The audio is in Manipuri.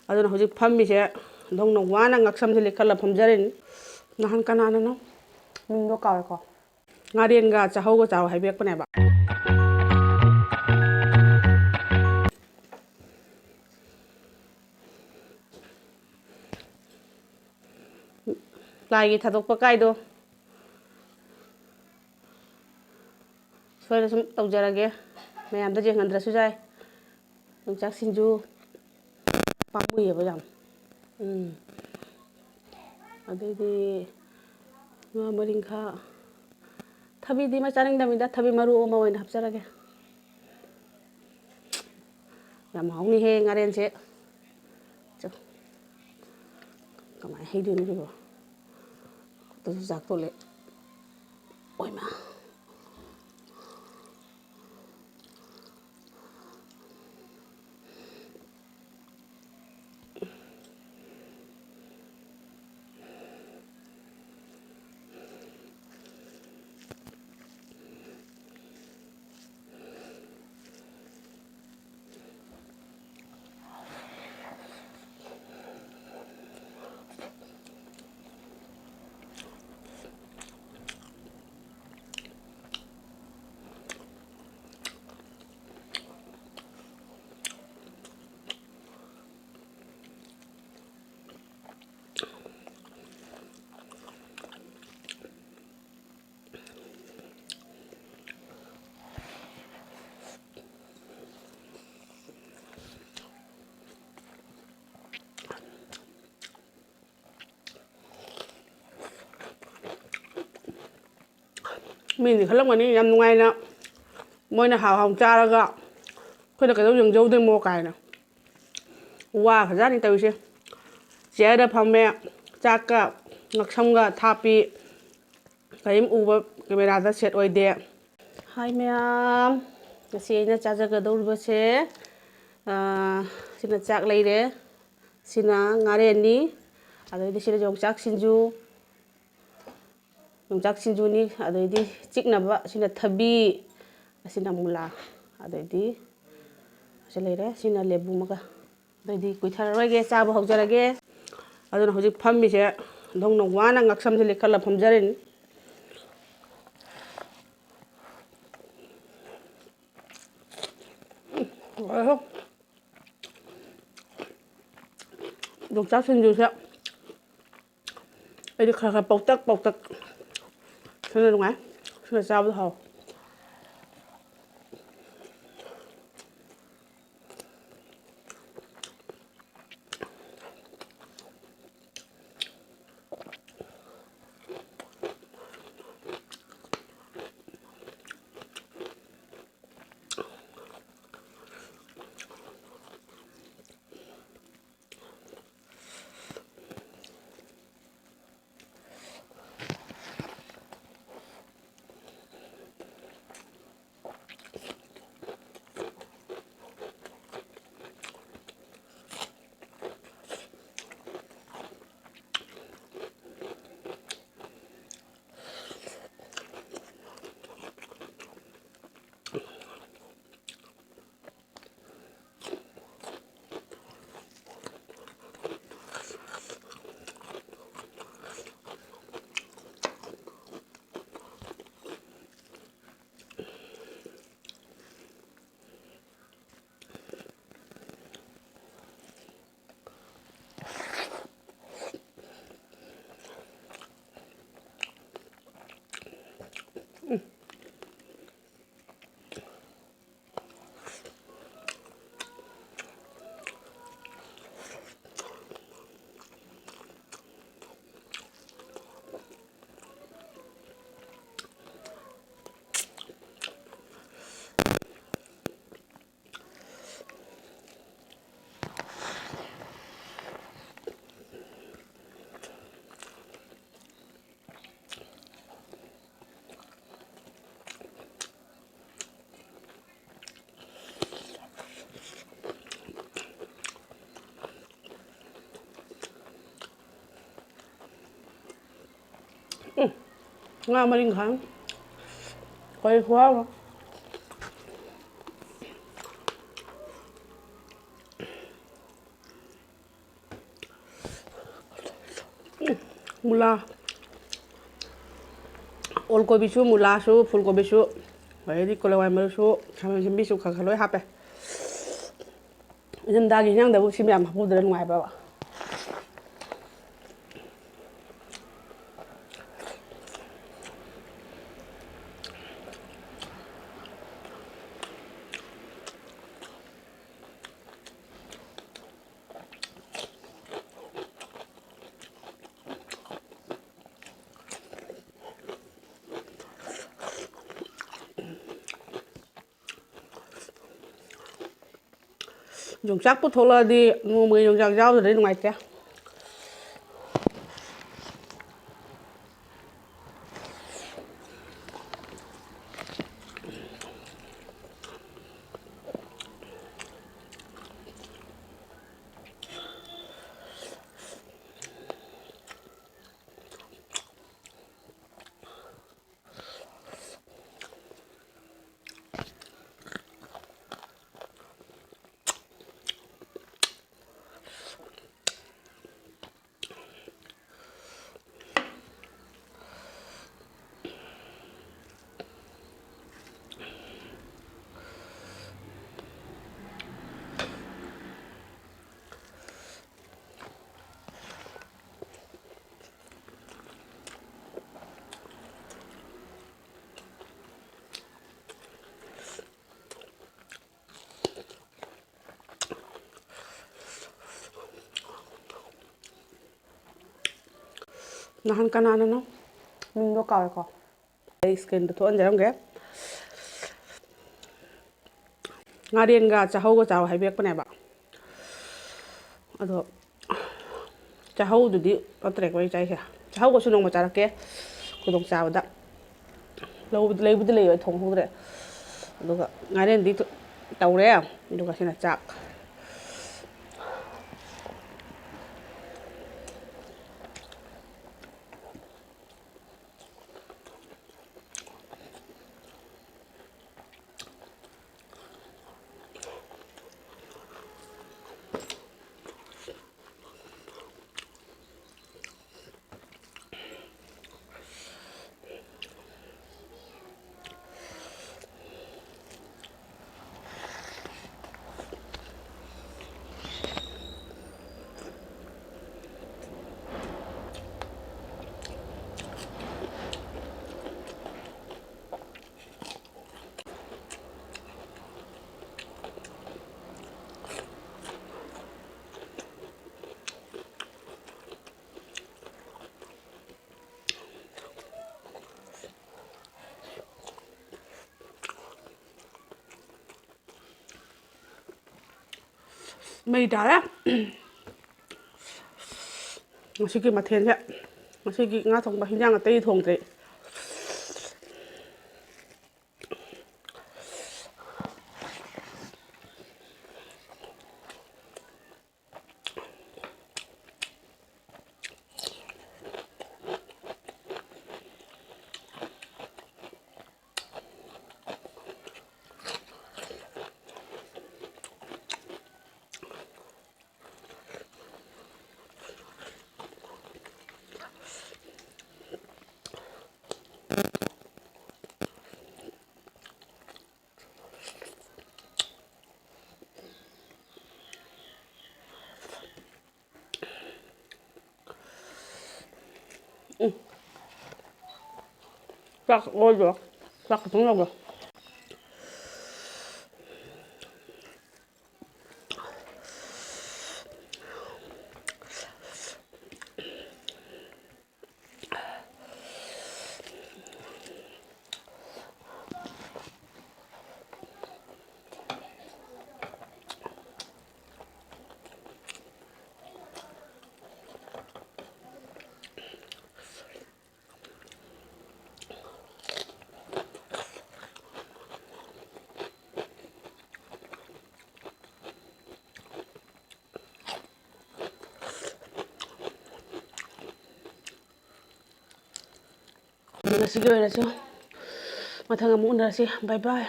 ꯑꯗꯨꯅ ꯍꯧꯖꯤꯛ ꯐꯝꯃꯤꯁꯦ ꯅꯧꯅ ꯋꯥꯅ ꯉꯛꯁꯝꯁꯦ ꯂꯦꯛꯈꯠꯂ ꯐꯝꯖꯔꯤꯅꯤ ꯅꯍꯥꯟ ꯀꯅꯥꯅꯅꯣ ꯃꯤꯡꯗꯣ ꯀꯥꯎꯔꯦꯀꯣ ꯉꯥꯔꯦꯟꯒ ꯆꯥꯍꯧꯒ ꯆꯥꯎ ꯍꯥꯏꯕꯤꯔꯛꯄꯅꯦꯕ ꯂꯥꯏꯒꯤ ꯊꯥꯗꯣꯛꯄ ꯀꯥꯏꯗꯣ ꯁꯣꯏꯗ ꯁꯨꯝ ꯇꯧꯖꯔꯒꯦ ꯃꯌꯥꯝꯗ ꯌꯦꯡꯍꯟꯗ꯭ꯔꯁꯨ ꯌꯥꯏ ꯌꯣꯡꯆꯥꯛ ꯁꯤꯡꯖꯨ ꯄꯥꯝꯃꯨꯏꯌꯦꯕ ꯌꯥꯝ ꯑꯗꯩꯗꯤ ꯉꯥ ꯃꯔꯤꯡꯈꯥ ꯊꯕꯤꯗꯤ ꯑꯃ ꯆꯥꯅꯤꯡꯗꯕꯅꯤꯗ ꯊꯕꯤ ꯃꯔꯨ ꯑꯃ ꯑꯣꯏꯅ ꯍꯥꯞꯆꯔꯒꯦ ꯌꯥꯝ ꯍꯥꯎꯅꯤꯍꯦ ꯉꯥꯔꯦꯟꯁꯦ ꯀꯃꯥꯏꯅ ꯍꯩꯗꯣꯏꯅꯣ ꯁꯤꯕꯣ ꯈꯨꯠꯇꯁꯨ ꯆꯥꯛꯇꯣꯛꯂꯦ ꯑꯣꯏꯃꯥ ꯃꯤꯅꯤ ꯈꯜꯂꯝꯒꯅꯤ ꯌꯥꯝ ꯅꯨꯡꯉꯥꯏꯅ ꯃꯣꯏꯅ ꯍꯥꯎ ꯆꯥꯔꯒ ꯑꯩꯈꯣꯏꯅ ꯀꯩꯗꯧ ꯌꯦꯡꯖꯧꯗꯣꯏꯃꯣ ꯀꯥꯏꯅ ꯋꯥꯈ꯭ꯔꯖꯥꯠꯅꯤ ꯇꯧꯔꯤꯁꯦ ꯆꯤꯌꯔꯗ ꯐꯝꯃꯦ ꯆꯥꯛꯀ ꯉꯛꯁꯝꯒ ꯊꯥꯞꯄꯤ ꯀꯔꯤꯝ ꯎꯕ ꯀꯦꯃꯦꯔꯥꯗ ꯁꯦꯠ ꯑꯣꯏꯗꯦ ꯍꯥꯏ ꯃꯌꯥꯝ ꯉꯁꯤ ꯑꯩꯅ ꯆꯥꯖꯒꯗꯧꯔꯤꯕꯁꯦ ꯁꯤꯅ ꯆꯥꯛ ꯂꯩꯔꯦ ꯁꯤꯅ ꯉꯥꯔꯦꯟꯅꯤ ꯑꯗꯩꯗꯤ ꯁꯤꯅ ꯌꯣꯡꯆꯥꯛ ꯁꯤꯡꯖꯨꯅꯤ ꯑꯗꯩꯗꯤ ꯆꯤꯛꯅꯕ ꯑꯁꯤꯅ ꯊꯕꯤ ꯑꯁꯤꯅ ꯃꯨꯂꯥ ꯑꯗꯩꯗꯤ ꯑꯁꯤ ꯂꯩꯔꯦ ꯁꯤꯅ ꯂꯦꯕꯨ ꯑꯃꯒ ꯑꯗꯩꯗꯤ ꯀꯨꯏꯊꯔꯔꯣꯏꯒꯦ ꯆꯥꯕ ꯍꯧꯖꯔꯒꯦ ꯑꯗꯨꯅ ꯍꯧꯖꯤꯛ ꯐꯝꯃꯤꯁꯦ ꯅꯧꯅ ꯋꯥꯅ ꯉꯛꯁꯝꯁꯦ ꯂꯦꯛꯈꯠꯂ ꯐꯝꯖꯔꯤꯅꯤ ꯌꯣꯡꯆꯥꯛ ꯁꯤꯡꯖꯨꯁꯦ ꯑꯩꯗꯤ ꯈꯔ ꯄꯧꯇꯛ ꯁꯤꯅ ꯅꯨꯡꯉꯥꯏ ꯁꯤꯅ ꯆꯥꯕꯗ ꯍꯥꯎ ngao mà linh kháng quay quá ꯃꯨꯂꯥ ꯑꯣꯜꯀꯣꯕꯤꯁꯨ ꯃꯨꯂꯥꯁꯨ ꯐꯨꯜꯀꯣꯕꯤꯁꯨ ꯑꯗꯩꯗꯤ ꯀꯣꯂꯋꯥꯏ ꯃꯔꯨꯁꯨ ꯈꯥꯃꯦꯟ ꯑꯁꯤꯟꯕꯤꯁꯨ ꯈꯔ ꯂꯣꯏ ꯍꯥꯞꯄꯦ ꯏꯪꯊꯝꯊꯥꯒꯤ ꯏꯟꯖꯥꯡꯗꯕꯨ ꯁꯤ ꯃꯌꯥꯝ ꯍꯥꯞꯄꯧꯗꯅ ꯅꯨꯡꯉꯥꯏꯕ꯭ꯔꯕ ꯌꯣꯡꯆꯥꯛ ꯄꯨꯊꯣꯛꯂꯛꯑꯗꯤ ꯅꯣꯡꯃꯒꯤ ꯌꯣꯡꯆꯥꯛ ꯌꯥꯎꯗ꯭ꯔꯗꯤ ꯅꯨꯡꯉꯥꯏꯇꯦ ꯅꯍꯥꯟ ꯀꯅꯥꯅꯅꯣ ꯃꯤꯡꯗꯣ ꯀꯥꯎꯔꯦꯀꯣ ꯑꯩ ꯏꯁꯀ꯭ꯔꯤꯟꯗ ꯊꯣꯛꯍꯟꯖꯔꯝꯒꯦ ꯉꯥꯔꯦꯟꯒ ꯆꯥꯛꯍꯧꯒ ꯆꯥꯎ ꯍꯥꯏꯕꯤꯔꯛꯄꯅꯦꯕ ꯑꯗꯣ ꯆꯥꯛꯍꯧꯗꯨꯗꯤ ꯅꯠꯇ꯭ꯔꯦꯀꯣ ꯑꯩ ꯆꯥꯏꯁꯦ ꯆꯥꯛꯍꯧꯒꯁꯨ ꯅꯣꯡꯃ ꯆꯥꯔꯛꯀꯦ ꯈꯨꯗꯣꯡ ꯆꯥꯕꯗ ꯂꯩꯕꯨꯗꯤ ꯂꯩꯌꯦ ꯊꯣꯡꯍꯧꯗ꯭ꯔꯦ ꯑꯗꯨꯒ ꯉꯥꯔꯦꯟꯗꯤ ꯇꯧꯔꯦ ꯑꯗꯨꯒ ꯁꯤꯅ ꯆꯥꯛ ꯃꯩ ꯇꯥꯔꯦ ꯉꯁꯤꯒꯤ ꯃꯊꯦꯜꯁꯦ ꯉꯁꯤꯒꯤ ꯉꯥ ꯊꯣꯡꯕ ꯍꯤꯟꯖꯥꯡ ꯑꯇꯩ ꯊꯣꯡꯗ꯭ꯔꯤ ꯆꯥꯛ ꯑꯣꯏꯗ꯭ꯔꯣ ꯆꯥꯛ ꯈꯤꯇꯪ ꯂꯧꯒꯦ ꯉꯁꯤꯒꯤ ꯑꯣꯏꯔꯁꯨ ꯃꯊꯪ ꯑꯃꯨꯛ ꯎꯅꯔꯁꯤ ꯕꯥꯏ ꯕꯥꯏ